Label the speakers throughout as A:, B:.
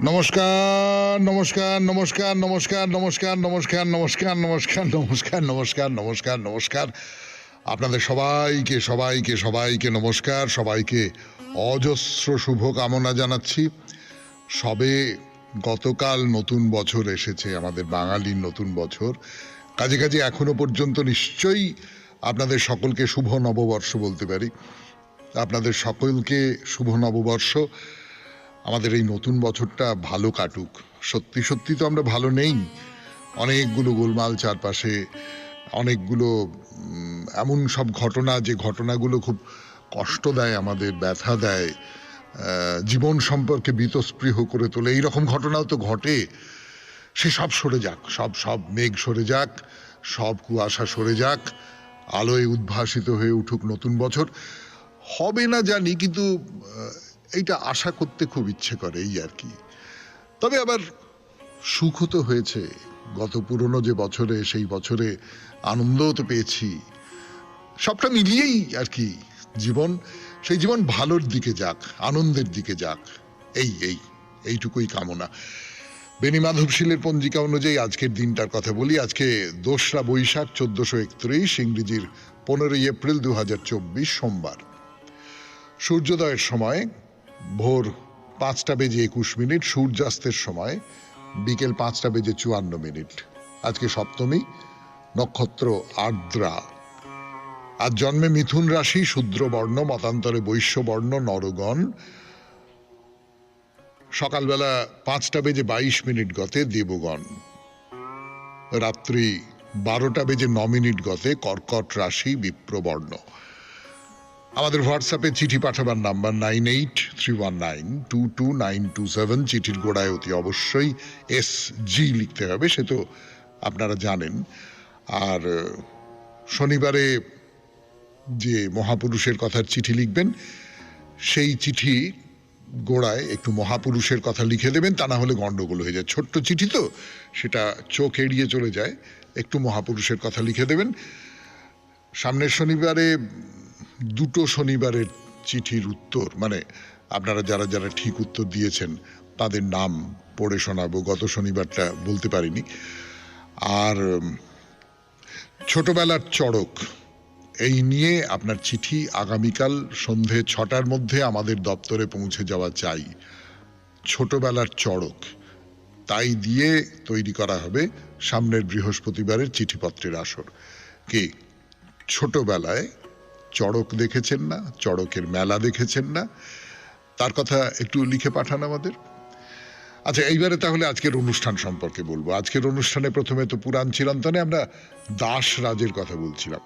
A: নমস্কার নমস্কার নমস্কার নমস্কার নমস্কার নমস্কার নমস্কার নমস্কার নমস্কার নমস্কার নমস্কার নমস্কার আপনাদের সবাইকে সবাইকে সবাইকে নমস্কার, সবাইকে অজস্র শুভ কামনা জানাচ্ছি। সবে গতকাল নতুন বছর এসেছে, আমাদের বাঙালির নতুন বছর। কাজে কাজে এখনো পর্যন্ত নিশ্চয়ই আপনাদের সকলকে শুভ নববর্ষ বলতে পারি। আপনাদের সকলকে শুভ নববর্ষ। আমাদের এই নতুন বছরটা ভালো কাটুক। সত্যি সত্যি তো আমরা ভালো নেই, অনেকগুলো গোলমাল চারপাশে, অনেকগুলো এমন সব ঘটনা, যে ঘটনাগুলো খুব কষ্ট দেয়, আমাদের ব্যথা দেয়, জীবন সম্পর্কে বীতস্পৃহ করে তোলে। এইরকম ঘটনাও তো ঘটে। সে সব সরে যাক, সব সব মেঘ সরে যাক, সব কুয়াশা সরে যাক, আলোয় উদ্ভাসিত হয়ে উঠুক নতুন বছর। হবে না জানি, কিন্তু এইটা আশা করতে খুব ইচ্ছে করে, এই আর কি। তবে আবার সুখও তো হয়েছে গত পুরনো যে বছরে, সেই বছরে আনন্দও তো পেয়েছি। সবটা মিলিয়েই আর কি জীবন। সেই জীবন ভালোর দিকে যাক, আনন্দের দিকে যাক, এইটুকুই কামনা। বেনি মাধবশীলের পঞ্জিকা অনুযায়ী আজকের দিনটার কথা বলি। আজকে 2রা বৈশাখ 1431, ইংরেজির 15ই এপ্রিল 2024, সোমবার। সূর্যোদয়ের সময় ভোর 5:21, সূর্যাস্তের সময় বিকেল 5:54। আজকে সপ্তমী, নক্ষত্র আর্দ্রা। আজ জন্মে মিথুন রাশি, শূদ্র বর্ণ, মতান্তরে বৈশ্য বর্ণ, নরগণ। সকালবেলা 5:22 গতে দেবগণ। রাত্রি 12:09 গতে কর্কট রাশি, বিপ্রবর্ণ। আমাদের হোয়াটসঅ্যাপে চিঠি পাঠাবার নাম্বার 9831922927। চিঠির গোড়ায় অতি অবশ্যই SG লিখতে হবে, সে তো আপনারা জানেন। আর শনিবারে যে মহাপুরুষের কথার চিঠি লিখবেন, সেই চিঠি গোড়ায় একটু মহাপুরুষের কথা লিখে দেবেন, তা না হলে গন্ডগোল হয়ে যায়। ছোট্ট চিঠি তো, সেটা চোখ এড়িয়ে চলে যায়। একটু মহাপুরুষের কথা লিখে দেবেন। সামনের শনিবারে 2টো শনিবারের চিঠির উত্তর, মানে আপনারা যারা যারা ঠিক উত্তর দিয়েছেন তাদের নাম পড়ে শোনাবো। গত শনিবারটা বলতে পারিনি। আর ছোটবেলার চড়ক, এই নিয়ে আপনার চিঠি আগামীকাল সন্ধে 6টার মধ্যে আমাদের দপ্তরে পৌঁছে যাওয়া চাই। ছোটবেলার চড়ক, তাই দিয়ে তৈরি করা হবে সামনের বৃহস্পতিবারের চিঠিপত্রের আসর। কি ছোটবেলায় চড়ক দেখেছেন না? চড়কের মেলা দেখেছেন না? তার কথা একটু লিখে পাঠান আমাদের। আচ্ছা, এইবারে তাহলে আজকের অনুষ্ঠান সম্পর্কে বলবো। আজকের অনুষ্ঠানে প্রথমে তো পুরাণ চিরন্তনে আমরা দাসরাজের কথা বলছিলাম।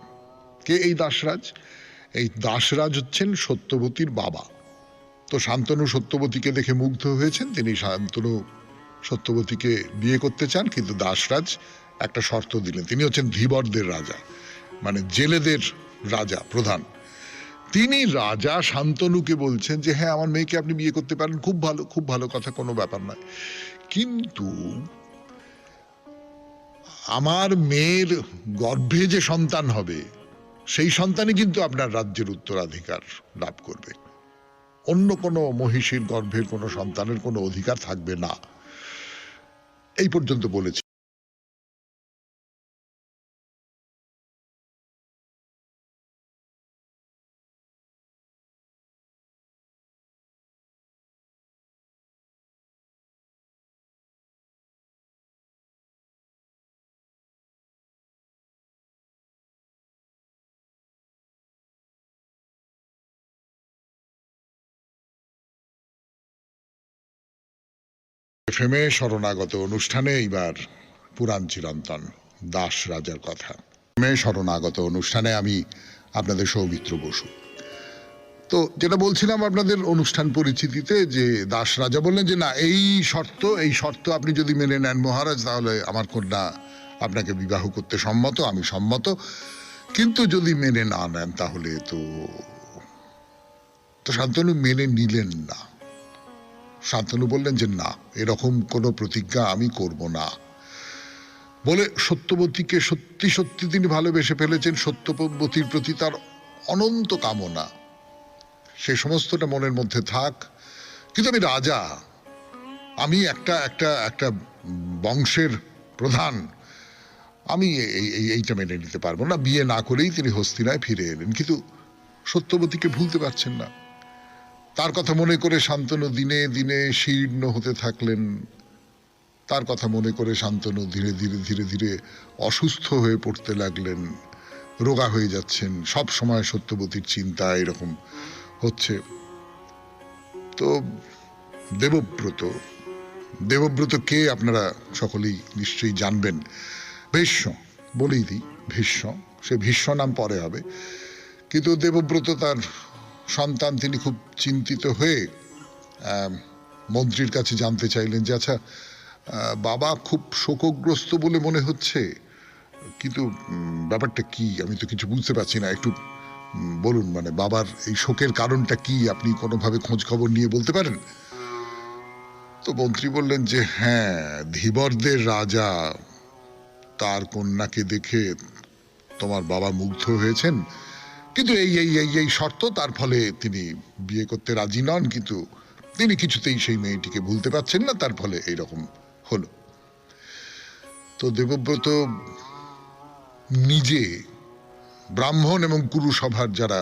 A: কে এই দাসরাজ? এই দাসরাজ হচ্ছেন সত্যবতীর বাবা। তো শান্তনু সত্যবতীকে দেখে মুগ্ধ হয়েছেন, তিনি শান্তনু সত্যবতীকে বিয়ে করতে চান, কিন্তু দাসরাজ একটা শর্ত দিলেন। তিনি হচ্ছেন ধীবরদের রাজা, মানে জেলেদের রাজা, প্রধান। তিনি রাজা শান্তনুকে বলছেন যে হ্যাঁ, আমার মেয়েকে আপনি বিয়ে করতে পারেন, খুব ভালো, খুব ভালো কথা, কোনো ব্যাপার নয়। কিন্তু আমার মেয়ের গর্ভে যে সন্তান হবে, সেই সন্তানই কিন্তু আপনার রাজ্যের উত্তরাধিকার লাভ করবে। অন্য কোনো মহিষীর গর্ভের কোনো সন্তানের কোনো অধিকার থাকবে না। এই পর্যন্ত বলেছি। এফএমে শরণাগত অনুষ্ঠানে এইবার পুরাণ চিরন্তন দাস রাজার কথা। শরণাগত অনুষ্ঠানে আমি আপনাদের সৌমিত্র বসু। তো যেটা বলছিলাম আপনাদের অনুষ্ঠান পরিচিতিতে, যে দাস রাজা বললেন যে না, এই শর্ত আপনি যদি মেনে নেন মহারাজ, তাহলে আমার কন্যা আপনাকে বিবাহ করতে সম্মত, আমি সম্মত। কিন্তু যদি মেনে না নেন তাহলে তো শান্তনু মেনে নিলেন না। শান্তনু বললেন যে না, এরকম কোনো প্রতিজ্ঞা আমি করব না বলে সত্যবতীকে সত্যি সত্যি তিনি ভালোবেসে ফেলেছেন। সত্যবতীর প্রতি তার অনন্ত কামনা, সে সমস্তটা মনের মধ্যে থাক। কিন্তু আমি রাজা, আমি একটা একটা একটা বংশের প্রধান, আমি এইটা মেনে নিতে পারবো না। বিয়ে না করেই তিনি হস্তিনায় ফিরে এলেন, কিন্তু সত্যবতীকে ভুলতে পারছেন না। তার কথা মনে করে শান্তনু দিনে দিনে শীর্ণ হতে থাকলেন। তার কথা মনে করে শান্তনু ধীরে ধীরে ধীরে ধীরে অসুস্থ হয়ে পড়তে লাগলেন, রোগা হয়ে যাচ্ছেন। সব সময় সত্যবতীর চিন্তা এরকম হচ্ছে। তো দেবব্রত, দেবব্রত কে আপনারা সকলেই নিশ্চয়ই জানবেন। ভীষ্ম, বলেই দিই, ভীষ্ম। সে ভীষ্ম নাম পরে হবে, কিন্তু দেবব্রত তার সন্তান, তিনি খুব চিন্তিত হয়ে মন্ত্রীর কাছে জানতে চাইলেন যে আচ্ছা, বাবা খুব শোকগ্রস্ত বলে মনে হচ্ছে, কিন্তু ব্যাপারটা কি, আমি তো কিছু বুঝতে পারছি না, একটু বলুন, মানে বাবার এই শোকের কারণটা কি, আপনি কোনোভাবে খোঁজ খবর নিয়ে বলতে পারেন? তো মন্ত্রী বললেন যে হ্যাঁ, ধীবরদের রাজা তার কন্যাকে দেখে তোমার বাবা মুগ্ধ হয়েছেন, কিন্তু এই এই এই এই শর্ত, তার ফলে তিনি বিয়ে করতে রাজি নন, কিন্তু তিনি কিছুতেই সেই মেয়েটিকে ভুলতে পারছেন না, তার ফলে এইরকম হলো। তো দেবব্রত নিজে ব্রাহ্মণ এবং কুরুসভার যারা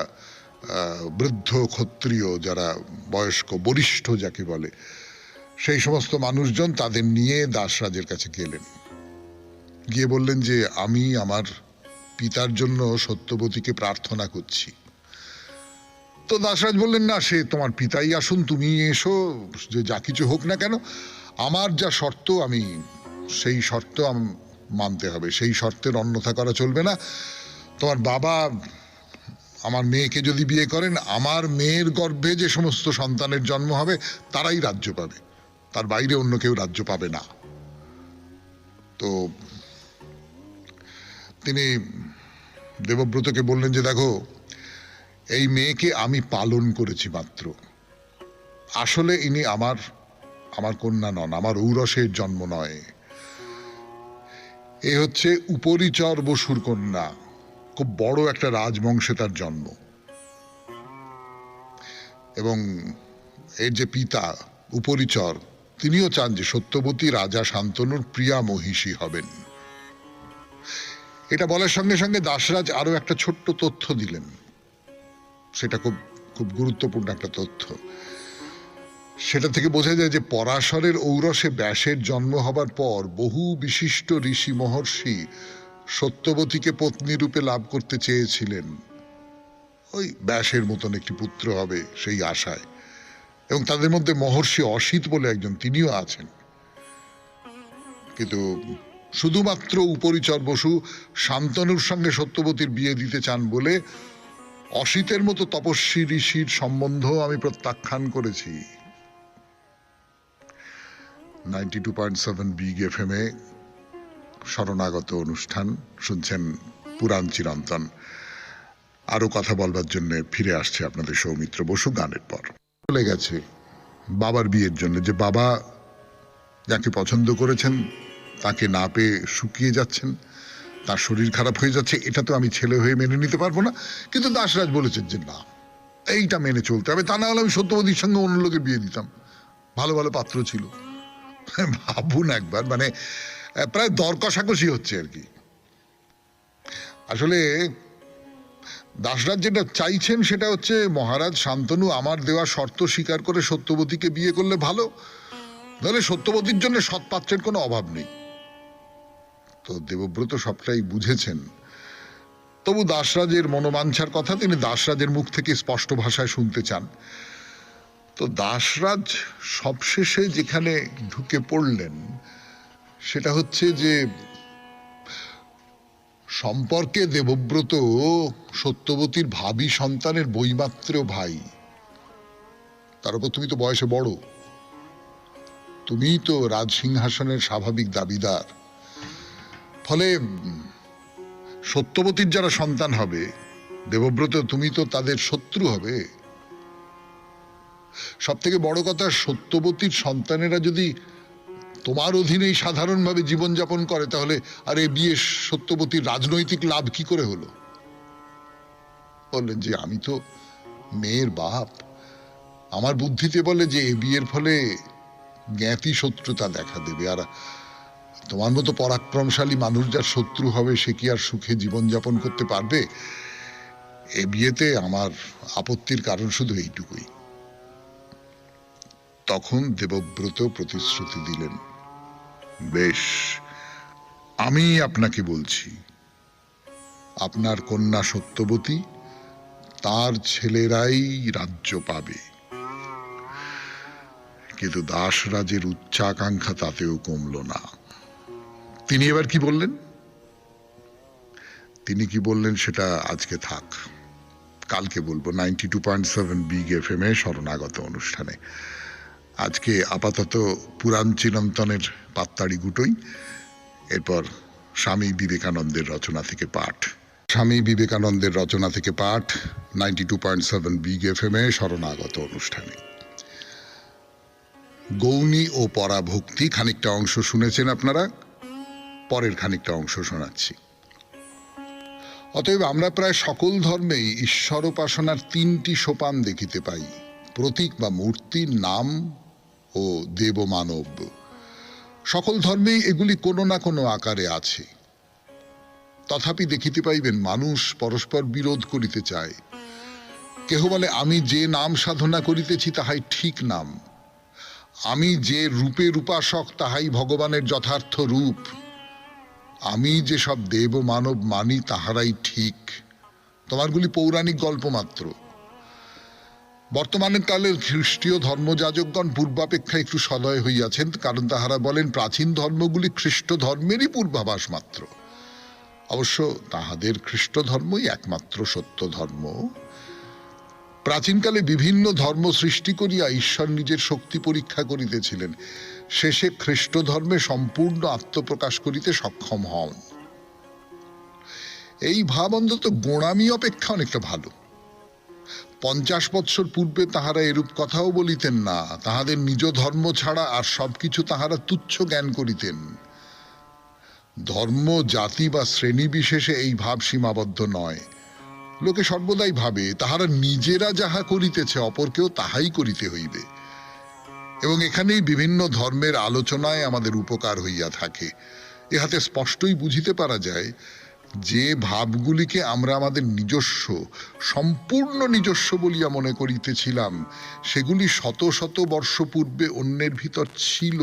A: বৃদ্ধ ক্ষত্রিয়, যারা বয়স্ক বরিষ্ঠ যাকে বলে, সেই সমস্ত মানুষজন তাদের নিয়ে দাসরাজের কাছে গেলেন। গিয়ে বললেন যে আমি আমার পিতার জন্য সত্যবতীকে প্রার্থনা করছি। তো দাসরাজ বললেন না, সে তোমার পিতাই আসুন, তুমি এসো, যে যা কিছু হোক না কেন, আমার যা শর্ত, আমি সেই শর্ত মানতে হবে, সেই শর্তের অন্যথা করা চলবে না। তোমার বাবা আমার মেয়েকে যদি বিয়ে করেন, আমার মেয়ের গর্ভে যে সমস্ত সন্তানের জন্ম হবে তারাই রাজ্য পাবে, তার বাইরে অন্য কেউ রাজ্য পাবে না। তো তিনি দেবব্রতকে বললেন যে দেখো, এই মেয়েকে আমি পালন করেছি মাত্র, আসলে ইনি আমার আমার কন্যা নন, আমার ঔরসের জন্ম নয়। এ হচ্ছে উপরিচর বসুর কন্যা, খুব বড় একটা রাজবংশে তার জন্ম, এবং এর যে পিতা উপরিচর, তিনিও চান যে সত্যবতী রাজা শান্তনুর প্রিয়া মহিষী হবেন। এটা বলার সঙ্গে সঙ্গে দাসরাজ আরো একটা ছোট্ট তথ্য দিলেন, সেটা খুব খুব গুরুত্বপূর্ণ একটা তথ্য। সেটা থেকে বোঝা যায় যে পরাশরের ঔরসে ব্যাসের জন্ম হবার পর বহু বিশিষ্ট ঋষি মহর্ষি সত্যবতীকে পত্নী রূপে লাভ করতে চেয়েছিলেন, ওই ব্যাসের মতন একটি পুত্র হবে সেই আশায়, এবং তাদের মধ্যে মহর্ষি অসিত বলে একজন, তিনিও আছেন। কিন্তু শুধুমাত্র উপরিচর বসু শান্তনুর সঙ্গে সত্যবতীর বিয়ে দিতে চান বলে অসিতের মতো তপস্বী ঋষির সম্বন্ধ আমি প্রত্যাখ্যান করেছি। 92.7 বিগ FM এ শরণাগত অনুষ্ঠান শুনছেন, পুরাণ চিরন্তন। আরো কথা বলবার জন্য ফিরে আসছে আপনাদের সৌমিত্র বসু গানের পর। চলে গেছে বাবার বিয়ের জন্য, যে বাবা যাকে পছন্দ করেছেন তাকে না পেয়ে শুকিয়ে যাচ্ছেন, তার শরীর খারাপ হয়ে যাচ্ছে, এটা তো আমি ছেলে হয়ে মেনে নিতে পারবো না। কিন্তু দাসরাজ বলেছেন যে না, এইটা মেনে চলতে হবে, তা না হলে আমি সত্যবতীর সঙ্গে অন্য লোকের বিয়ে দিতাম, ভালো ভালো পাত্র ছিল। ভাবুন একবার, মানে প্রায় দর কষাকষি হচ্ছে আর কি। আসলে দাসরাজ যেটা চাইছেন সেটা হচ্ছে, মহারাজ শান্তনু আমার দেওয়া শর্ত স্বীকার করে সত্যবতীকে বিয়ে করলে ভালো, তাহলে সত্যবতীর জন্য সৎপাত্রের কোনো অভাব নেই। তো দেবব্রত সবটাই বুঝেছেন, তবু দাসরাজের মনোবাঞ্ছার কথা তিনি দাসরাজের মুখ থেকে স্পষ্ট ভাষায় শুনতে চান। তো দাসরাজ সবশেষে যেখানে ঢুকে পড়লেন সেটা হচ্ছে যে সম্পর্কে দেবব্রত সত্যবতীর ভাবী সন্তানের বৈমাত্র ভাই, তার উপর তুমি তো বয়সে বড়, তুমিই তো রাজসিংহাসনের স্বাভাবিক দাবিদার, ফলে সত্যবতীর যারা সন্তান হবে দেবব্রত, তুমি তো তাদের শত্রু হবে। সব থেকে বড় কথা, সত্যবতীর সন্তানেরা যদি তোমার অধীনেই সাধারণভাবে জীবনযাপন করে, তাহলে আর এ বিয়ে সত্যবতীর রাজনৈতিক লাভ কি করে হলো? বললেন যে আমি তো মেয়ের বাপ, আমার বুদ্ধিতে বলে যে এ বিয়ের ফলে জ্ঞাতি শত্রুতা দেখা দেবে। আর তোমার মতো পরাক্রমশালী মানুষ যার শত্রু হবে সে কি আর সুখে জীবনযাপন করতে পারবে? এ বিয়েতে আমার আপত্তির কারণ শুধু এইটুকুই। তখন দেবব্রত প্রতিশ্রুতি দিলেন, বেশ, আমি আপনাকে বলছি, আপনার কন্যা সত্যবতী, তার ছেলেরাই রাজ্য পাবে। কিন্তু দাসরাজের উচ্চাকাঙ্ক্ষা তাতেও কমল না। তিনি এবার কি বললেন? তিনি কি বললেন সেটা আজকে থাক, কালকে বলবো 92.7 বিগ এফএম এ শরণাগত অনুষ্ঠানে। আজকে আপাতত পুরাণ চিরন্তনের পাত্তাড়ি গুটোই, এরপর স্বামী বিবেকানন্দের রচনা থেকে পাঠ। স্বামী বিবেকানন্দের রচনা থেকে পাঠ 92.7 বিগ এফএম এ শরণাগত অনুষ্ঠানে। গৌণী ও পরাভক্তি খানিকটা অংশ শুনেছেন আপনারা, পরের খানিকটা অংশ শোনাচ্ছি। অতএব আমরা প্রায় সকল ধর্মেই ঈশ্বর উপাসনার তিনটি সোপান দেখিতে পাই: প্রতীক বা মূর্তি, নাম ও দেব মানব। সকল ধর্মেই এগুলি কোনো না কোনো আকারে আছে। তথাপি দেখিতে পাইবেন মানুষ পরস্পর বিরোধ করিতে চায়। কেহ বলে, আমি যে নাম সাধনা করিতেছি তাহাই ঠিক নাম, আমি যে রূপের উপাসক তাহাই ভগবানের যথার্থ রূপ, আমি যে সব দেব মানব মানি তাহারাই ঠিক। তোমারগুলি পৌরাণিক গল্প মাত্র। বর্তমানের কালের খ্রিস্টীয় ধর্মযাজকগণ পূর্বাপেক্ষা একটু সদয় হইয়াছেন, কারণ তাহারা বলেন প্রাচীন ধর্মগুলি খ্রিস্ট ধর্মেরই পূর্বাভাস মাত্র। অবশ্য তাহাদের খ্রিস্ট ধর্মই একমাত্র সত্য ধর্ম। প্রাচীনকালে বিভিন্ন ধর্ম সৃষ্টি করিয়া ঈশ্বর নিজের শক্তি পরীক্ষা করিতেছিলেন, শেষে খ্রিস্ট ধর্মে সম্পূর্ণ আত্মপ্রকাশ করিতে সক্ষম হন। এই ভাব অন্তত গোঁড়ামি অপেক্ষা অনেকটা ভালো। 50 বৎসর পূর্বে তাহারা এরূপ কথাও বলিতেন না। তাহাদের নিজ ধর্ম ছাড়া আর সবকিছু তাহারা তুচ্ছ জ্ঞান করিতেন। ধর্ম, জাতি বা শ্রেণী বিশেষে এই ভাব সীমাবদ্ধ নয়। লোকে সর্বদাই ভাবে তাহারা নিজেরা যাহা করিতেছে অপরকেও তাহাই করিতে হইবে, এবং এখানেই বিভিন্ন ধর্মের আলোচনায় আমাদের উপকার হইয়া থাকে। ইহাতে স্পষ্টই বুঝিতে পারা যায় যে ভাবগুলিকে আমরা আমাদের নিজস্ব, সম্পূর্ণ নিজস্ব বলিয়া মনে করিতেছিলাম, সেগুলি শত শত বর্ষ পূর্বে অন্যের ভিতর ছিল।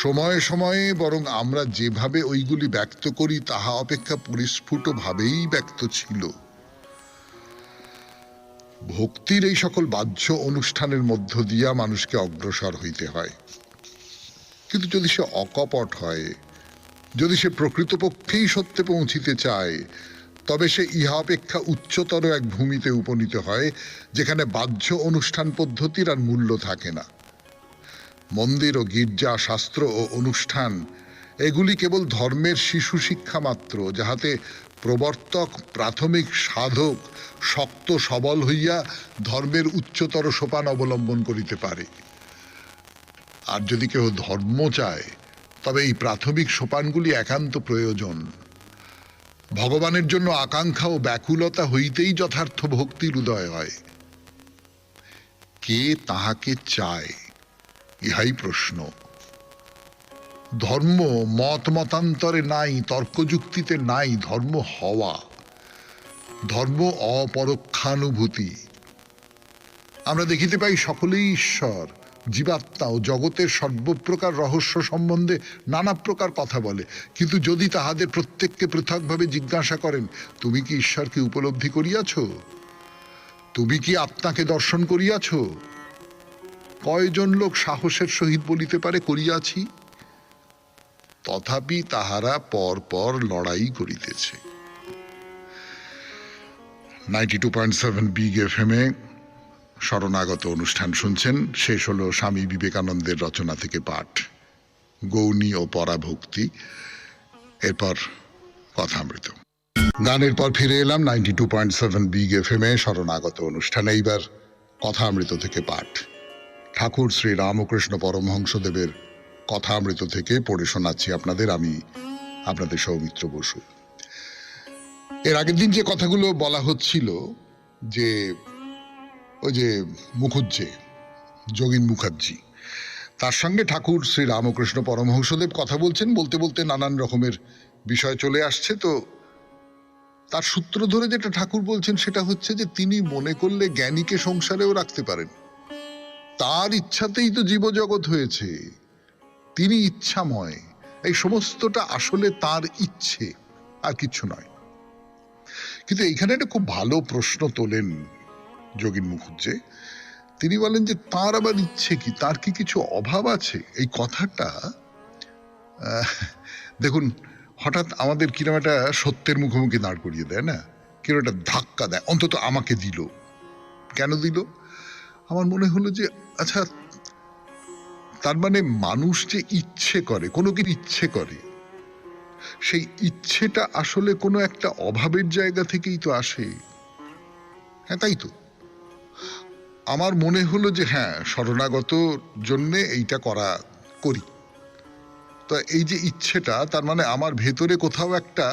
A: সময়ে সময়ে বরং আমরা যেভাবে ওইগুলি ব্যক্ত করি তাহা অপেক্ষা পরিস্ফুটভাবেই ব্যক্ত ছিল। ভক্তির এই সকল বাহ্য অনুষ্ঠানের মধ্য দিয়া মানুষকে অগ্রসর হইতে হয়। কিন্তু যদি সে অকপট হয়, যদি সে প্রকৃতপক্ষেই সত্যে পৌঁছিতে চায়, তবে সে ইহা অপেক্ষা উচ্চতর এক ভূমিতে উপনীত হয়, যেখানে বাহ্য অনুষ্ঠান পদ্ধতির আর মূল্য থাকে না। মন্দির ও গির্জা, শাস্ত্র ও অনুষ্ঠান এগুলি কেবল ধর্মের শিশু শিক্ষা মাত্র, যাহাতে প্রবর্তক, প্রাথমিক সাধক শক্ত সবল হইয়া ধর্মের উচ্চতর সোপান অবলম্বন করিতে পারে। আর যদি কেউ ধর্ম চায়, তবে এই প্রাথমিক সোপানগুলি একান্ত প্রয়োজন। ভগবানের জন্য আকাঙ্ক্ষা ও ব্যাকুলতা হইতেই যথার্থ ভক্তির উদয় হয়। কে তাহাকে চায়, ইহাই প্রশ্ন। ধর্ম মত মতান্তরে নাই, তর্কযুক্তিতে নাই। ধর্ম হওয়া, ধর্ম অপরোক্ষানুভূতি। আমরা দেখিতে পাই সকলেই ঈশ্বর, জীবাত্মা ও জগতের সর্বপ্রকার রহস্য সম্বন্ধে নানা প্রকার কথা বলে। কিন্তু যদি তাহাদের প্রত্যেককে পৃথকভাবে জিজ্ঞাসা করেন, তুমি কি ঈশ্বরকে উপলব্ধি করিয়াছ? তুমি কি আত্মাকে দর্শন করিয়াছ? কয়জন লোক সাহসের সহিত বলিতে পারে করিয়াছি? তথাপি তাহারা পর পর লড়াই করিতেছে। 92.7 বিগ এফএম এ শরণাগত অনুষ্ঠান শুনছেন। শেষ হলো স্বামী বিবেকানন্দের রচনা থেকে পাঠ, গৌণী ও পরাভক্তি। এরপর কথামৃত। গানের পর ফিরে এলাম 92.7 বিগ এফএম এ শরণাগত অনুষ্ঠানে। এইবার কথামৃত থেকে পাঠ, ঠাকুর শ্রী রামকৃষ্ণ পরমহংসদেবের কথামৃত থেকে পড়ে শোনাচ্ছি আপনাদের, আমি আপনাদের সৌমিত্র বসু। এর আগের দিন যে কথাগুলো বলা হচ্ছিল, যে ওই যে মুখুজ্জে, যোগীন মুখার্জি, তার সঙ্গে ঠাকুর শ্রী রামকৃষ্ণ পরমহংসদেব কথা বলছেন, বলতে বলতে নানান রকমের বিষয় চলে আসছে। তো তার সূত্র ধরে যেটা ঠাকুর বলছেন সেটা হচ্ছে যে তিনি মনে করলে জ্ঞানীকে সংসারেও রাখতে পারেন। তার ইচ্ছাতেই তো জীবজগৎ হয়েছে, তিনি ইচ্ছাময়, এই সমস্তটা আসলে তার ইচ্ছে, আর কিছু নয়। কিন্তু এইখানে একটা খুব ভালো প্রশ্ন তোলেন যোগীন মুখুজ্জে। তিনি বলেন যে তার আবার ইচ্ছে কি, তার কি কিছু অভাব আছে? এই কথাটা দেখুন হঠাৎ আমাদের কিরম একটা সত্যের মুখোমুখি দাঁড় করিয়ে দেয় না, কিরম একটা ধাক্কা দেয়, অন্তত আমাকে দিল। কেন দিল? আমার মনে হলো যে আচ্ছা, তার মানে মানুষ যে ইচ্ছে করে, কোনো কিছু ইচ্ছে করে, সেই ইচ্ছেটা আসলে কোনো একটা অভাবের জায়গা থেকেই তো আসে। হ্যাঁ, তাই তো। আমার মনে হলো যে হ্যাঁ, শরণাগত জন্যে এইটা করি। তো এই যে ইচ্ছেটা, তার মানে আমার ভেতরে কোথাও একটা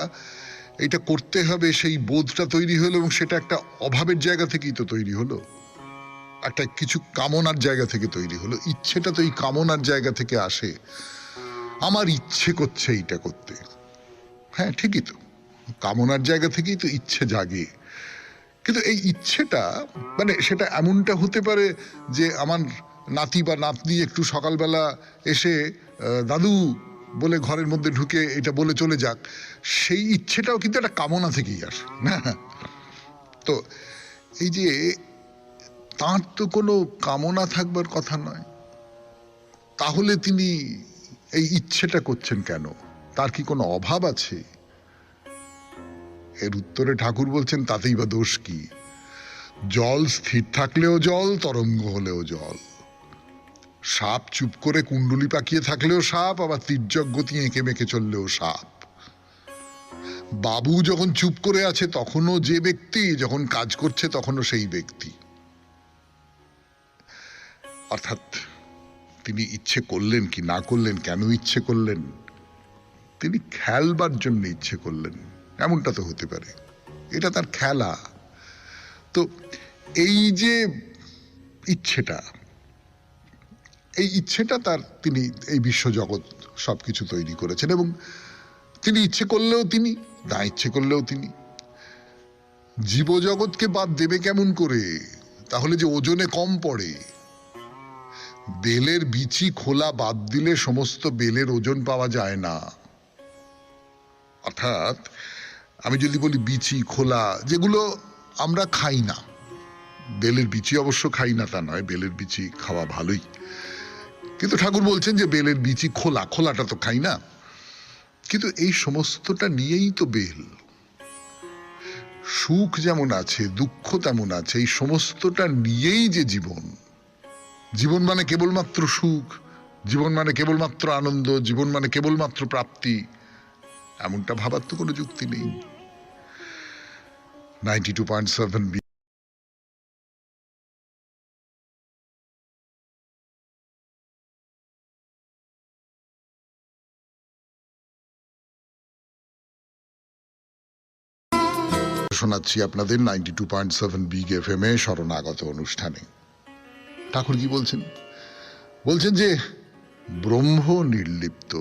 A: এইটা করতে হবে সেই বোধটা তৈরি হলো, এবং সেটা একটা অভাবের জায়গা থেকেই তো তৈরি হলো, একটা কিছু কামনার জায়গা থেকে তৈরি হলো। ইচ্ছেটা তো এই কামনার জায়গা থেকে আসে। আমার ইচ্ছে করছে এইটা করতে, হ্যাঁ ঠিকই তো, কামনার জায়গা থেকেই তো ইচ্ছে জাগে। কিন্তু এই ইচ্ছেটা মানে সেটা এমনটা হতে পারে যে আমার নাতি বা নাতনি একটু সকালবেলা এসে দাদু বলে ঘরের মধ্যে ঢুকে এটা বলে চলে যাক, সেই ইচ্ছেটাও কিন্তু একটা কামনা থেকেই আসে না। তো এই যে তার তো কোনো কামনা থাকবার কথা নয়, তাহলে তিনি এই ইচ্ছেটা করছেন কেন? তার কি কোনো অভাব আছে? এর উত্তরে ঠাকুর বলছেন তাতেই বা দোষ কি? জল স্থির থাকলেও জল, তরঙ্গ হলেও জল। সাপ চুপ করে কুণ্ডুলি পাকিয়ে থাকলেও সাপ, আবার তির্যক গতি এঁকে মেঁকে চললেও সাপ। বাবু যখন চুপ করে আছে তখনও যে ব্যক্তি, যখন কাজ করছে তখনও সেই ব্যক্তি। অর্থাৎ তিনি ইচ্ছে করলেন কি না করলেন, কেন ইচ্ছে করলেন? তিনি খেলবার জন্য ইচ্ছে করলেন, এমনটা তো হতে পারে, এটা তার খেলা। তো এই যে ইচ্ছেটা, এই ইচ্ছেটা তার, তিনি এই বিশ্বজগৎ সবকিছু তৈরি করেছেন, এবং তিনি ইচ্ছে করলেও তিনি, না ইচ্ছে করলেও তিনি। জীবজগৎকে বাদ দেবে কেমন করে? তাহলে যে ওজনে কম পড়ে। বেলের বিচি খোলা বাদ দিলে সমস্ত বেলের ওজন পাওয়া যায় না। অর্থাৎ আমি যদি বলি বিচি খোলা, যেগুলো আমরা খাই না, বেলের বিচি অবশ্য খাই না তা নয়, বেলের বিচি খাওয়া ভালোই, কিন্তু ঠাকুর বলছেন যে বেলের বিচি খোলা, খোলাটা তো খাই না। কিন্তু এই সমস্তটা নিয়েই তো বেল। সুখ যেমন আছে, দুঃখ তেমন আছে, এই সমস্তটা নিয়েই যে জীবন। জীবন মানে কেবলমাত্র সুখ, জীবন মানে কেবলমাত্র আনন্দ, জীবন মানে কেবলমাত্র প্রাপ্তি, এমনটা ভাবার তো কোনো যুক্তি নেই। 92.7 শোনাচ্ছি আপনাদের 92.7 বিগ এফএম এ শরণাগত অনুষ্ঠানে। ঠাকুর কি বলছেন? বলছেন যে ব্রহ্ম নির্লিপ্ত,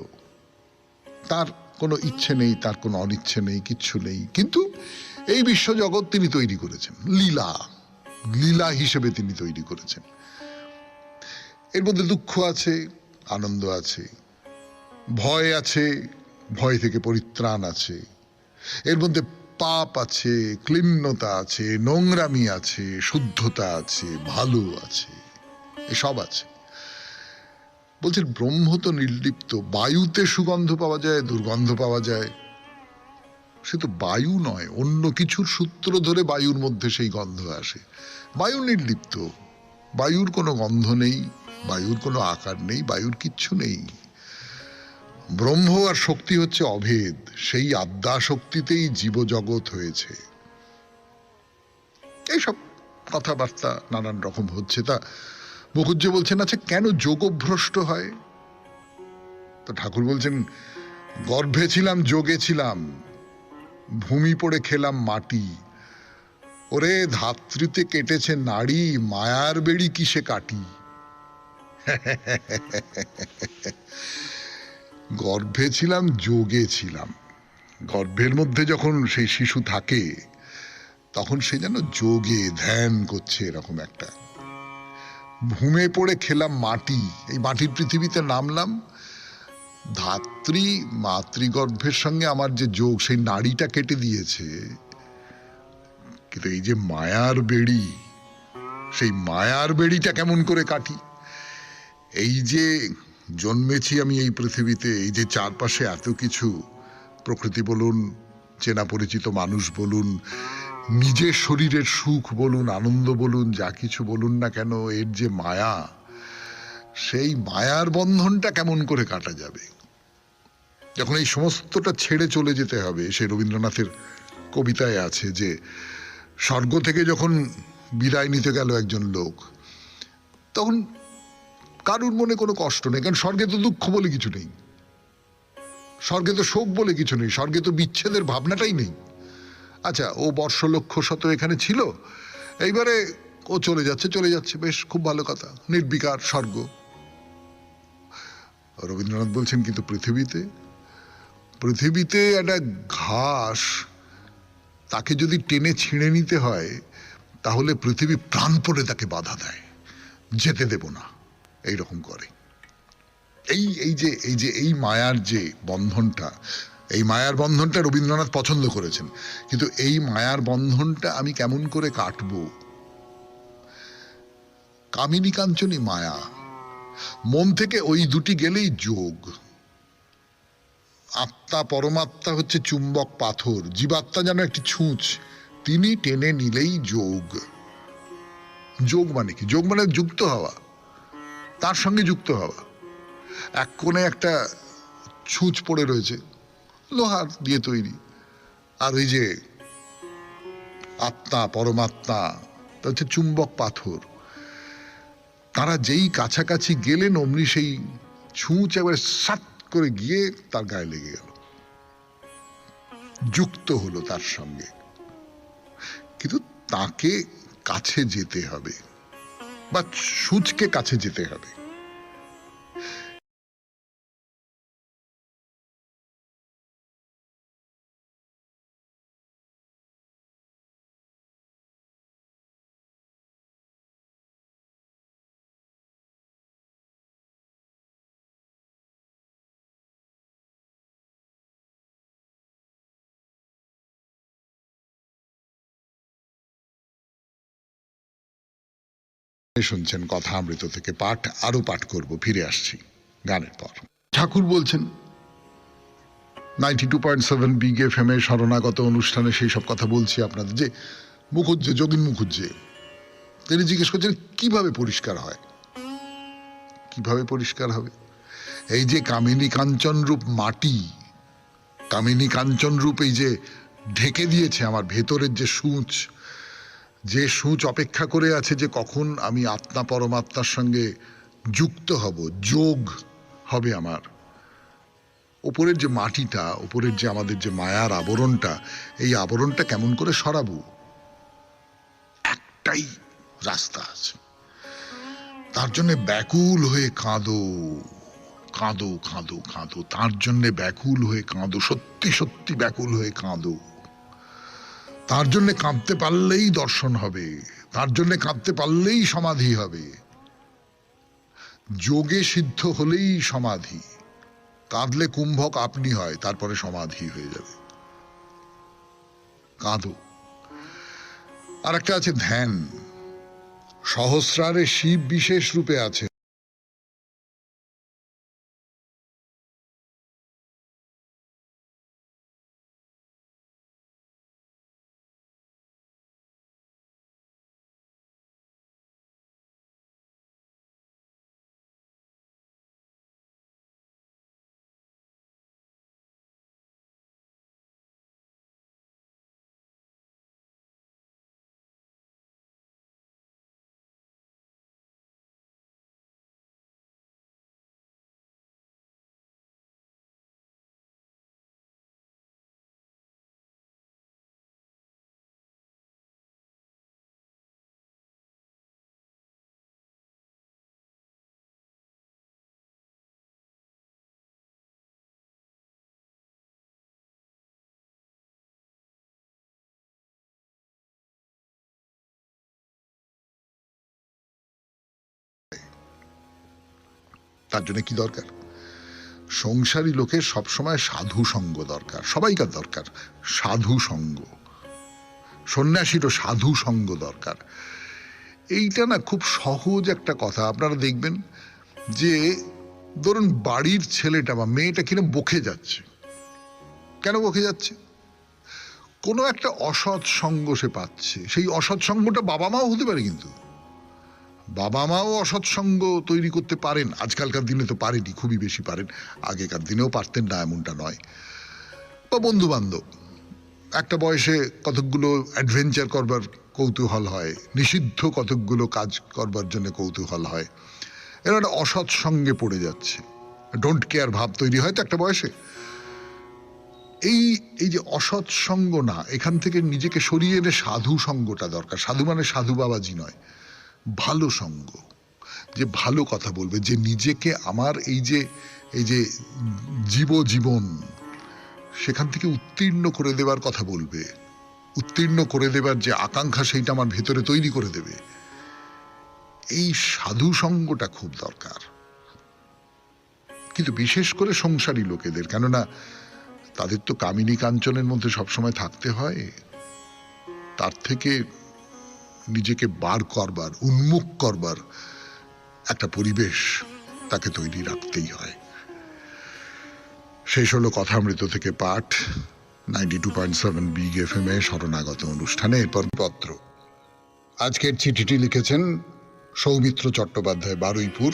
A: তার কোনো ইচ্ছে নেই, তার কোনো অনিচ্ছে নেই, কিচ্ছু নেই, কিন্তু এই বিশ্বজগৎ তিনি তৈরি করেছেন লীলা, লীলা হিসেবে তিনি তৈরি করেছেন। এর মধ্যে দুঃখ আছে, আনন্দ আছে, ভয় আছে, ভয় থেকে পরিত্রাণ আছে, এর মধ্যে পাপ আছে, ক্লিন্নতা আছে, নোংরামি আছে, শুদ্ধতা আছে, ভালো আছে, এসব আছে। বলছেন ব্রহ্ম তো নির্লিপ্ত। বায়ুতে সুগন্ধ পাওয়া যায়, দুর্গন্ধ পাওয়া যায়, সে তো বায়ু নয়, অন্য কিছুর সূত্র ধরে বায়ুর মধ্যে সেই গন্ধ আসে। বায়ু নির্লিপ্ত, বায়ুর কোনো গন্ধ নেই, বায়ুর কোনো আকার নেই, বায়ুর কিচ্ছু নেই। ব্রহ্ম আর শক্তি হচ্ছে অভেদ, সেই আদ্যা শক্তিতেই জীবজগৎ হয়েছে। এইসব কথাবার্তা নানান রকম হচ্ছে। তা মুখুজ্জে বলছেন আচ্ছা কেন যোগভ্রষ্ট হয়? তো ঠাকুর বলছেন গর্ভে ছিলাম, যোগে ছিলাম, ভূমি পড়ে খেলাম মাটি, ওরে ধাত্রীতে কেটেছে নাড়ি, মায়ার বেড়ি কিসে কাটি। গর্ভে ছিলাম, যোগে ছিলাম। গর্ভের মধ্যে যখন সেই শিশু থাকে তখন সে যেন যোগে ধ্যান করছে, এরকম একটা। ঘুমে পড়ে খেলাম মাটি, এই মাটির পৃথিবীতে নামলাম। ধাত্রী মাতৃগর্ভের সঙ্গে আমার যে যোগ, সেই নাড়িটা কেটে দিয়েছে। কিন্তু এই যে মায়ার বেড়ি, সেই মায়ার বেড়িটা কেমন করে কাটি? এই যে জন্মেছি আমি এই পৃথিবীতে, এই যে চারপাশে এত কিছু, প্রকৃতি বলুন, চেনা পরিচিত মানুষ বলুন, নিজের শরীরের সুখ বলুন, আনন্দ বলুন, যা কিছু বলুন না কেন, এর যে মায়া, সেই মায়ার বন্ধনটা কেমন করে কাটা যাবে? যখন এই সমস্তটা ছেড়ে চলে যেতে হবে, সে রবীন্দ্রনাথের কবিতায় আছে যে স্বর্গ থেকে যখন বিদায় নিতে গেল একজন লোক, তখন কারুর মনে কোনো কষ্ট নেই, কারণ স্বর্গে তো দুঃখ বলে কিছু নেই, স্বর্গে তো শোক বলে কিছু নেই, স্বর্গে তো বিচ্ছেদের ভাবনাটাই নেই। আচ্ছা, ও বর্ষলক্ষ শত এখানে ছিল, এইবারে ও চলে যাচ্ছে, চলে যাচ্ছে, বেশ, খুব ভালো কথা, নির্বিকার স্বর্গ। রবীন্দ্রনাথ বলছেন কিন্তু পৃথিবীতে, পৃথিবীতে একটা ঘাস, তাকে যদি টেনে ছিঁড়ে নিতে হয়, তাহলে পৃথিবী প্রাণপণে তাকে বাধা দেয়, যেতে দেব না, এইরকম করে। এই মায়ার যে বন্ধনটা, এই মায়ার বন্ধনটা রবীন্দ্রনাথ পছন্দ করেছেন। কিন্তু এই মায়ার বন্ধনটা আমি কেমন করে কাটবো? কামিনী কাঞ্চনী মায়া, মন থেকে ওই দুটি গেলেই যোগ। আত্মা পরমাত্মা হচ্ছে চুম্বক পাথর, জীবাত্মা যেন একটি ছুঁচ, তিনি টেনে নিলেই যোগ। যোগ মানে কি? যোগ মানে যুক্ত হওয়া, তার সঙ্গে যুক্ত হওয়া। এক কোণে একটা ছুঁচ পড়ে রয়েছে, লোহার দিয়ে তৈরি, আর ওই যে আত্মা পরমাত্মা, তা হচ্ছে চুম্বক পাথর। তারা যেই কাছাকাছি গেলেন, অমনি সেই ছুঁচ একবারে সাট করে গিয়ে তার গায়ে লেগে গেল, যুক্ত হলো তার সঙ্গে। কিন্তু তাকে কাছে যেতে হবে, বা সূচকে কাছে যেতে হবে। শুনছেন কথা অমৃত থেকে পাঠ, আরো পাঠ করব, ফিরে আসছি গানের পর। ঠাকুর বলছেন 92.7 বিগ এফএম এর শরণাগত অনুষ্ঠানে সেই সব কথা বলছি আপনাদের, যে মুখুজ্জে, যোগিন মুখুজ্জে, তিনি জিজ্ঞেস করছেন কিভাবে পরিষ্কার হয়, কিভাবে পরিষ্কার হবে? এই যে কামিনী কাঞ্চন রূপ মাটি, কামিনী কাঞ্চন রূপ এই যে ঢেকে দিয়েছে আমার ভেতরের যে সূচ, যে সূচ অপেক্ষা করে আছে যে কখন আমি আত্মা পরমাত্মার সঙ্গে যুক্ত হব, যোগ হবে আমার। ওপরের যে মাটিটা, ওপরের যে আমাদের যে মায়ার আবরণটা, এই আবরণটা কেমন করে সরাবো? একটাই রাস্তা আছে, তার জন্য ব্যাকুল হয়ে কাঁদো, কাঁদো কাঁদো কাঁদো, তার জন্য ব্যাকুল হয়ে কাঁদো, সত্যি সত্যি ব্যাকুল হয়ে কাঁদো। তার জন্য কাঁদতে পারলেই দর্শন হবে, তার জন্য কাঁদতে পারলেই সমাধি হবে। যোগে সিদ্ধ হলেই সমাধি, কাঁদলে কুম্ভক আপনি হয়, তারপরে সমাধি হয়ে যাবে। কাঁদো। আর একটা আছে ধ্যান, সহস্রারে শিব বিশেষ রূপে আছে। তার জন্য কি দরকার? সংসারী লোকের সবসময় সাধু সঙ্গ দরকার, সবাইকার দরকার সাধু সঙ্গ, সন্ন্যাসীরও সাধু সঙ্গ দরকার। এইটা না খুব সহজ একটা কথা। আপনারা দেখবেন যে ধরুন বাড়ির ছেলেটা বা মেয়েটা কিরম বকে যাচ্ছে, কেন বকে যাচ্ছে? কোনো একটা অসৎ সঙ্গ সে পাচ্ছে। সেই অসৎ সঙ্গটা বাবা মাও হতে পারে, কিন্তু বাবা মাও অসৎ সঙ্গ তৈরি করতে পারেন। আজকালকার দিনে তো পারেনি, খুবই বেশি পারেন, আগেকার দিনেও পারতেন না এমনটা নয়। বা বন্ধু বান্ধব, একটা বয়সে কতকগুলো অ্যাডভেঞ্চার করবার কৌতূহল হয়, নিষিদ্ধ কতকগুলো কাজ করবার জন্য কৌতূহল হয়, এরা একটা অসৎ সঙ্গে পড়ে যাচ্ছে, ডোন্ট কেয়ার ভাব তৈরি হয় তো একটা বয়সে। এই এই যে অসৎ সঙ্গ না, এখান থেকে নিজেকে সরিয়ে এনে সাধু সঙ্গটা দরকার। সাধু মানে সাধু বাবাজি নয়, ভালো সঙ্গ, যে ভালো কথা বলবে, যে নিজেকে আমার এই যে জীবন সেখান থেকে উত্তীর্ণ করে দেবার কথা বলবে, উত্তীর্ণ করে দেবার যে আকাঙ্ক্ষা সেইটা আমার ভেতরে তৈরি করে দেবে। এই সাধু সঙ্গটা খুব দরকার, কিন্তু বিশেষ করে সংসারী লোকেদের, কেননা তাদের তো কামিনী কাঞ্চনের মধ্যে সবসময় থাকতে হয়। তার থেকে নিজেকে বার করবার, উন্মুখ করবার একটা পরিবেশ তাকে তৈরি রাখতেই হয়। শেষ হলো কথামৃত থেকে পাঠ 92.7 বিগ FM এ শরণাগত অনুষ্ঠানে। এরপর পত্র। আজকের চিঠিটি লিখেছেন সৌমিত্র চট্টোপাধ্যায়, বারুইপুর।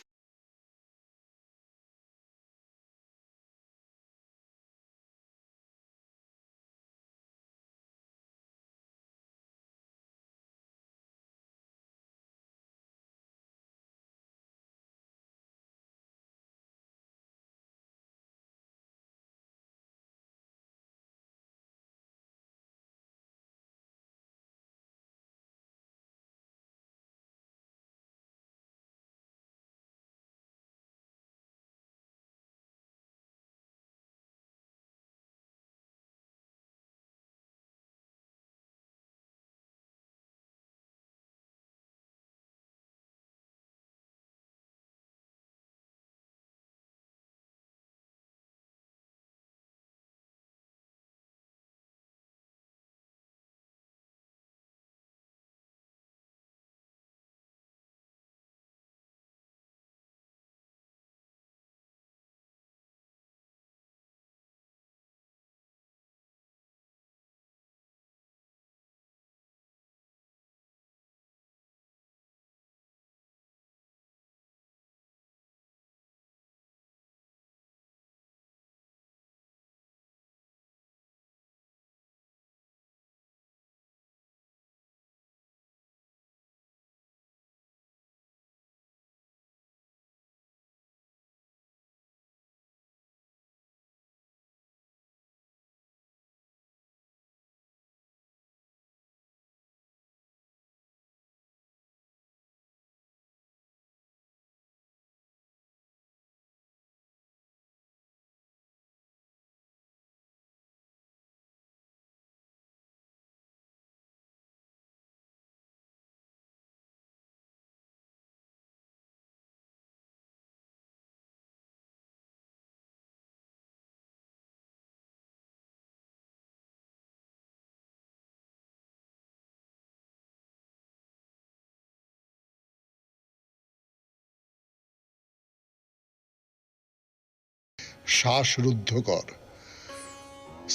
A: শ্বাসরুদ্ধকর।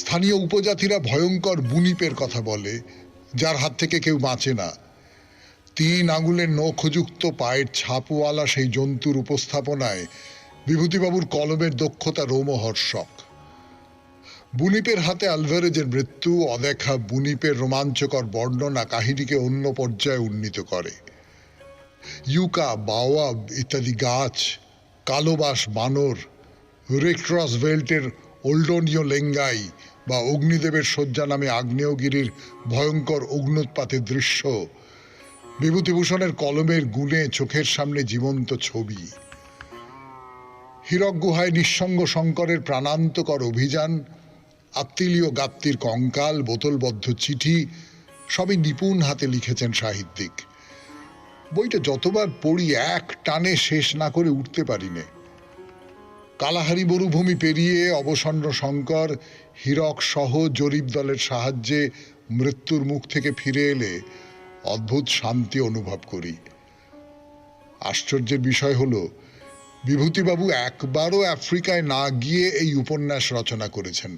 A: স্থানীয় উপজাতিরা ভয়ঙ্কর বুনিপের কথা বলে, যার হাত থেকে কেউ বাঁচে না। 3 আঙুলের নখযুক্ত পায়ের ছাপওয়ালা সেই জন্তুর উপস্থাপনায় বিভূতিবাবুর কলমের দক্ষতা রোমহর্ষক। বুনিপের হাতে আলভারেজের মৃত্যু, অদেখা বুনিপের রোমাঞ্চকর বর্ণনা কাহিনীকে অন্য পর্যায়ে উন্নীত করে। ইউকা, বাওয়াব ইত্যাদি গাছ, কালোবাস বানর, রেক্রস ভেল্টের ওল্ডনীয় লেঙ্গাই বা অগ্নিদেবের শয্যা নামে আগ্নেয়গিরির ভয়ঙ্কর অগ্নুৎপাতের দৃশ্য বিভূতিভূষণের কলমের গুণে চোখের সামনে জীবন্ত ছবি। হীরক গুহায় নিঃসঙ্গ শঙ্করের প্রাণান্তকর অভিযান, আত্মীয় গাত্তির কঙ্কাল, বোতলবদ্ধ চিঠি সবই নিপুণ হাতে লিখেছেন সাহিত্যিক। বইটা যতবার পড়ি এক টানে শেষ না করে উঠতে পারি নে। কালাহারি মরুভূমি পেরিয়ে অবসন্ন শঙ্কর হীরক সহ জরিপ দলের সাহায্যে মৃত্যুর মুখ থেকে ফিরে এলে অদ্ভুত শান্তি অনুভব করি। আশ্চর্যের বিষয় হলো বিভূতিবাবু একবারও আফ্রিকায় না গিয়ে এই উপন্যাস রচনা করেছেন।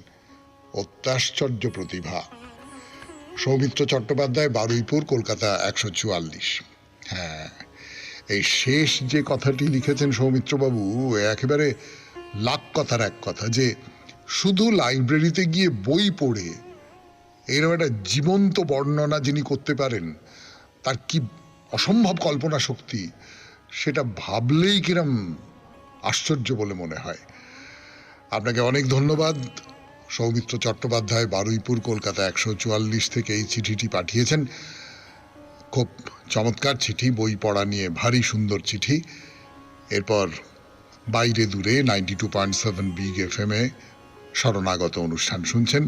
A: অত্যাশ্চর্য প্রতিভা। সৌমিত্র চট্টোপাধ্যায়, বারুইপুর, কলকাতা ১৪৪। হ্যাঁ, এই শেষ যে কথাটি লিখেছেন সৌমিত্রবাবু একেবারে লাখ কথার এক কথা, যে শুধু লাইব্রেরিতে গিয়ে বই পড়ে এরকম একটা জীবন্ত বর্ণনা যিনি করতে পারেন, তার কি অসম্ভব কল্পনা শক্তি, সেটা ভাবলেই কিরম আশ্চর্য বলে মনে হয়। আপনাকে অনেক ধন্যবাদ। সৌমিত্র চট্টোপাধ্যায়, বারুইপুর, কলকাতা ১৪৪ থেকে এই চিঠিটি পাঠিয়েছেন। খুব চমৎকার চিঠি, বই পড়া নিয়ে ভারী সুন্দর চিঠি। এরপর বাইরে দূরে 92.7 বিগ FM এ শরণাগত অনুষ্ঠান শুনছেন।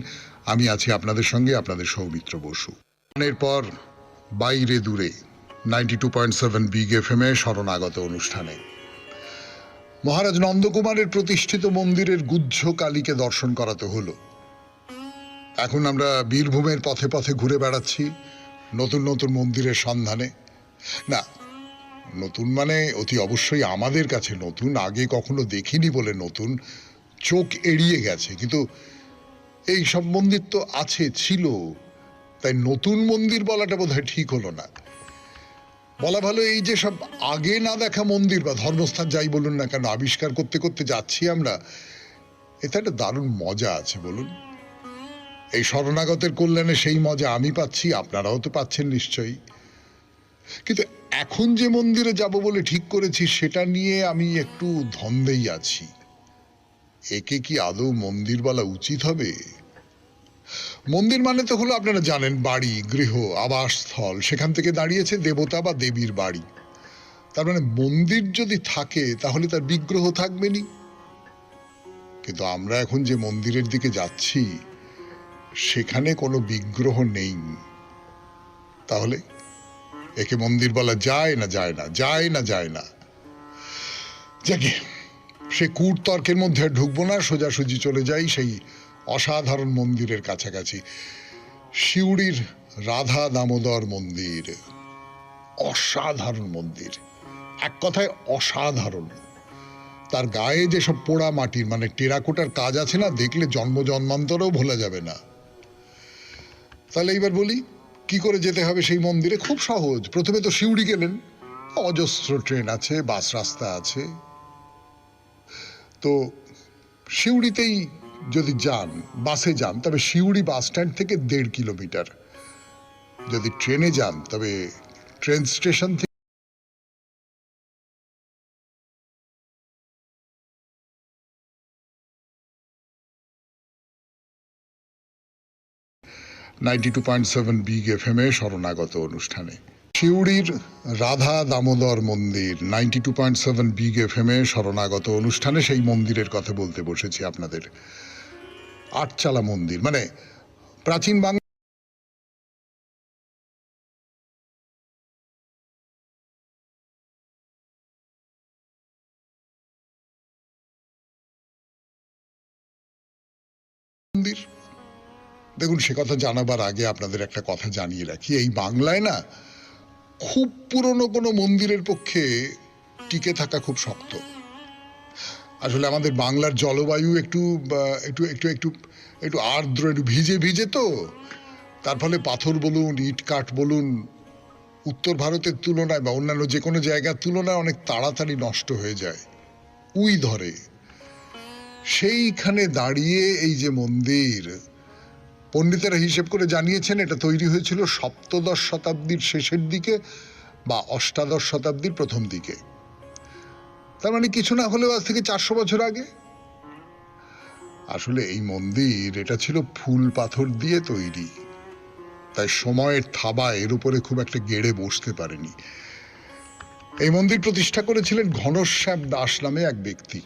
A: আমি আছি আপনাদের সঙ্গে, আপনাদের সৌমিত্র বসু। এরপর বাইরে দূরে 92.7 বিগ FM এ শরণাগত অনুষ্ঠানে মহারাজ নন্দকুমারের প্রতিষ্ঠিত মন্দিরের গুহ্য কালীকে দর্শন করাতে হলো। এখন আমরা বীরভূমের পথে পথে ঘুরে বেড়াচ্ছি নতুন নতুন মন্দিরের সন্ধানে। না, নতুন মানে অতি অবশ্যই আমাদের কাছে নতুন, আগে কখনো দেখিনি বলে নতুন, চোখ এড়িয়ে গেছে। কিন্তু এই সব মন্দির তো আছে, ছিল, তাই নতুন মন্দির বলাটা বোধহয় ঠিক হলো না। বলা ভালো এই যে সব আগে না দেখা মন্দির বা ধর্মস্থান যাই বলুন না কেন আবিষ্কার করতে করতে যাচ্ছি আমরা, এতে একটা দারুণ মজা আছে বলুন। এই শরণাগতের কল্যাণে সেই মজা আমি পাচ্ছি, আপনারাও তো পাচ্ছেন নিশ্চয়ই। কিন্তু এখন যে মন্দিরে যাব বলে ঠিক করেছি সেটা নিয়ে আমি একটু ধন্দেই আছি। একে কি আদৌ মন্দির বলা উচিত হবে? মন্দির মানে তো হলো, আপনারা জানেন, বাড়ি, গৃহ, আবাসস্থল, সেখান থেকে দাঁড়িয়েছে দেবতা বা দেবীর বাড়ি। তার মানে মন্দির যদি থাকে তাহলে তার বিগ্রহ থাকবেনি। কিন্তু আমরা এখন যে মন্দিরের দিকে যাচ্ছি সেখানে কোনো বিগ্রহ নেই। তাহলে একে মন্দির বলা যায় না? যায় না, যায় না, যায় না। যাকে সে কূট তর্কের মধ্যে ঢুকবো না, সোজাসুজি চলে যাই সেই অসাধারণ মন্দিরের কাছাকাছি। সিউড়ির রাধা দামোদর মন্দির, অসাধারণ মন্দির, এক কথায় অসাধারণ। তার গায়ে যেসব পোড়া মাটির মানে টেরাকোটার কাজ আছে না, দেখলে জন্ম জন্মান্তরেও ভোলা যাবে না। তাহলে এইবার বলি কি করে যেতে হবে সেই মন্দিরে? খুব সহজ। প্রথমে তো সিউড়ি গেলেন, অজস্র ট্রেন আছে, বাস রাস্তা আছে। তো সিউড়িতেই যদি যান, বাসে যান, তবে সিউড়ি বাস স্ট্যান্ড থেকে 1.5 কিলোমিটার। যদি ট্রেনে যান তবে ট্রেন স্টেশন থেকে 92.7 বিগ FM এ শরণাগত অনুষ্ঠানে সিউড়ির রাধা দামোদর মন্দির 92.7 বিগ FM এ শরণাগত অনুষ্ঠানে সেই মন্দিরের কথা বলতে বসেছি আপনাদের। আটচালা মন্দির মানে প্রাচীন বাংলা মন্দির। দেখুন, সে কথা জানাবার আগে আপনাদের একটা কথা জানিয়ে রাখি, এই বাংলায় না খুব পুরনো কোনো মন্দিরের পক্ষে টিকে থাকা খুব শক্ত। আসলে আমাদের বাংলার জলবায়ু একটু একটু একটু একটু একটু আর্দ্র, একটু ভিজে ভিজে, তো তার ফলে পাথর বলুন, ইট কাঠ বলুন, উত্তর ভারতের তুলনায় বা অন্যান্য যে কোনো জায়গার তুলনায় অনেক তাড়াতাড়ি নষ্ট হয়ে যায়, উই ধরে। সেইখানে দাঁড়িয়ে এই যে মন্দির, পণ্ডিতেরা হিসেব করে জানিয়েছেন এটা তৈরি হয়েছিল সপ্তদশ শতাব্দীর শেষের দিকে বা অষ্টাদশ শতাব্দীর প্রথম দিকে। তার মানে কিছু না হলেও আজ থেকে 400 বছর আগে। আসলে এই মন্দির এটা ছিল ফুল পাথর দিয়ে তৈরি, তাই সময়ের থাবা এর উপরে খুব একটা গেড়ে বসতে পারেনি। এই মন্দির প্রতিষ্ঠা করেছিলেন ঘনশ্যাম দাস নামে এক ব্যক্তি।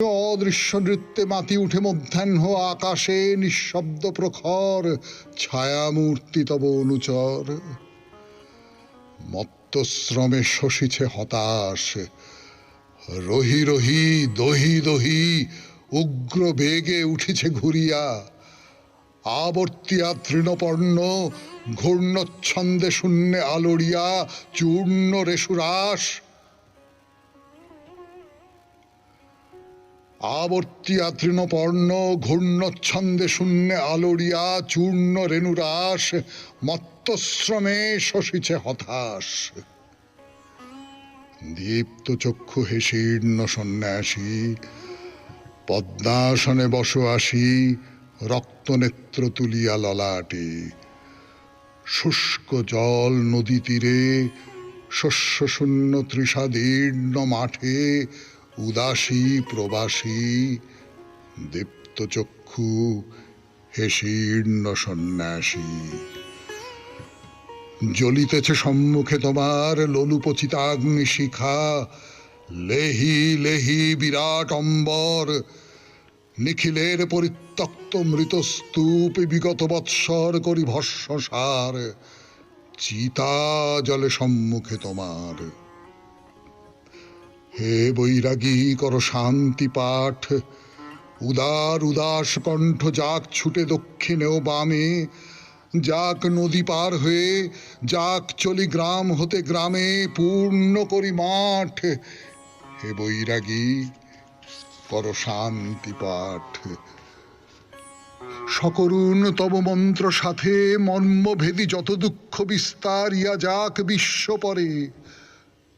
A: অদৃশ্য নৃত্যে মাতি উঠে মধ্যাহ্ন আকাশে নিঃশব্দ প্রখর ছায়ামূর্তি তব অনুচর। মত্তশ্রমে শশিছে হতাশ, রহি রহি দহি দহি উগ্র বেগে উঠিছে ঘুরিয়া। আবর্তিয়া তৃণপর্ণ ঘূর্ণচ্ছন্দে শূন্যে আলোড়িয়া চূর্ণ রেশুরাস। আবর্তিয়া তৃণপর্ণ ঘূর্ণচ্ছন্দে শূন্যে আলোড়িয়া চূর্ণ রেণুরাস। মত্তশ্রমে শশিছে হতাশ। দীপ্ত চক্ষু হেসীর্ণ সন্ন্যাসী পদ্মাসনে বস আসি রক্তনেত্র তুলিয়া ললাটে। শুষ্ক জল নদী তীরে শস্য শূন্য তৃষাদীর্ণ মাঠে উদাসী প্রবাসী দীপ্ত চক্ষু হেসীর্ণ সন্ন্যাসী। জ্বলিতেছে সম্মুখে তোমার লোলুপচিতাগ্নি শিখা। লেহি লেহি বিরাট অম্বর নিখিলের পরিত্যক্ত মৃতস্তূপ বিগত বৎসর করি ভস্মসার। চিতা জলে সম্মুখে তোমার। হে বৈরাগী কর শান্তি পাঠ। উদার উদাস কণ্ঠ যাক ছুটে দক্ষিণে ও বামে। যাক নদী পার হয়ে যাক চলি গ্রাম হতে গ্রামে পূর্ণ করি মাঠ। হে বৈরাগী কর শান্তি পাঠ। সকরুণ তব মন্ত্র সাথে মর্মভেদী যত দুঃখ বিস্তার ইয়া যাক বিশ্বপরে।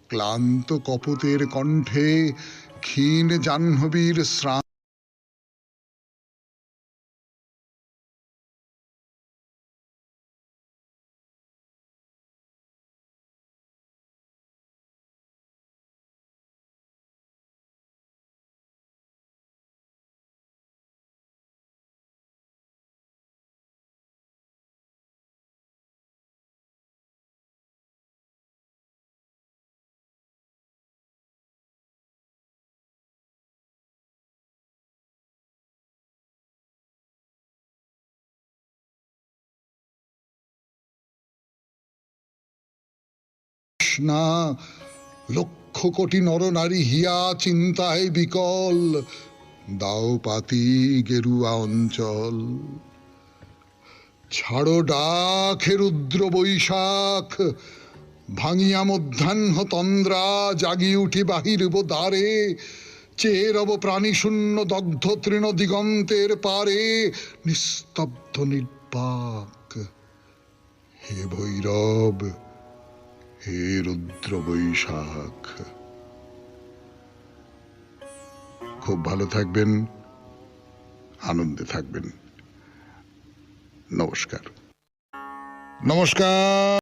A: ক্লান্ত কপতের কণ্ঠে ক্ষীণ জাহ্নবীর শ্রাম না লক্ষ কোটি নরনারী হিয়া চিন্তায় বিকল। দাও পাতি গেরুয়া অঞ্চল। ছাড়ো ডাক হে রুদ্র বৈশাখ। ভাঙিয়া মধ্যাহ্ন তন্দ্রা জাগি উঠি বাহিরব দ্বারে। চেয়ে রব প্রাণী শূন্য দগ্ধ তৃণ দিগন্তের পারে। নিস্তব্ধ নির্বাক হে ভৈরব হে রুদ্র বৈশাখ। খুব ভালো থাকবেন, আনন্দে থাকবেন। নমস্কার। নমস্কার।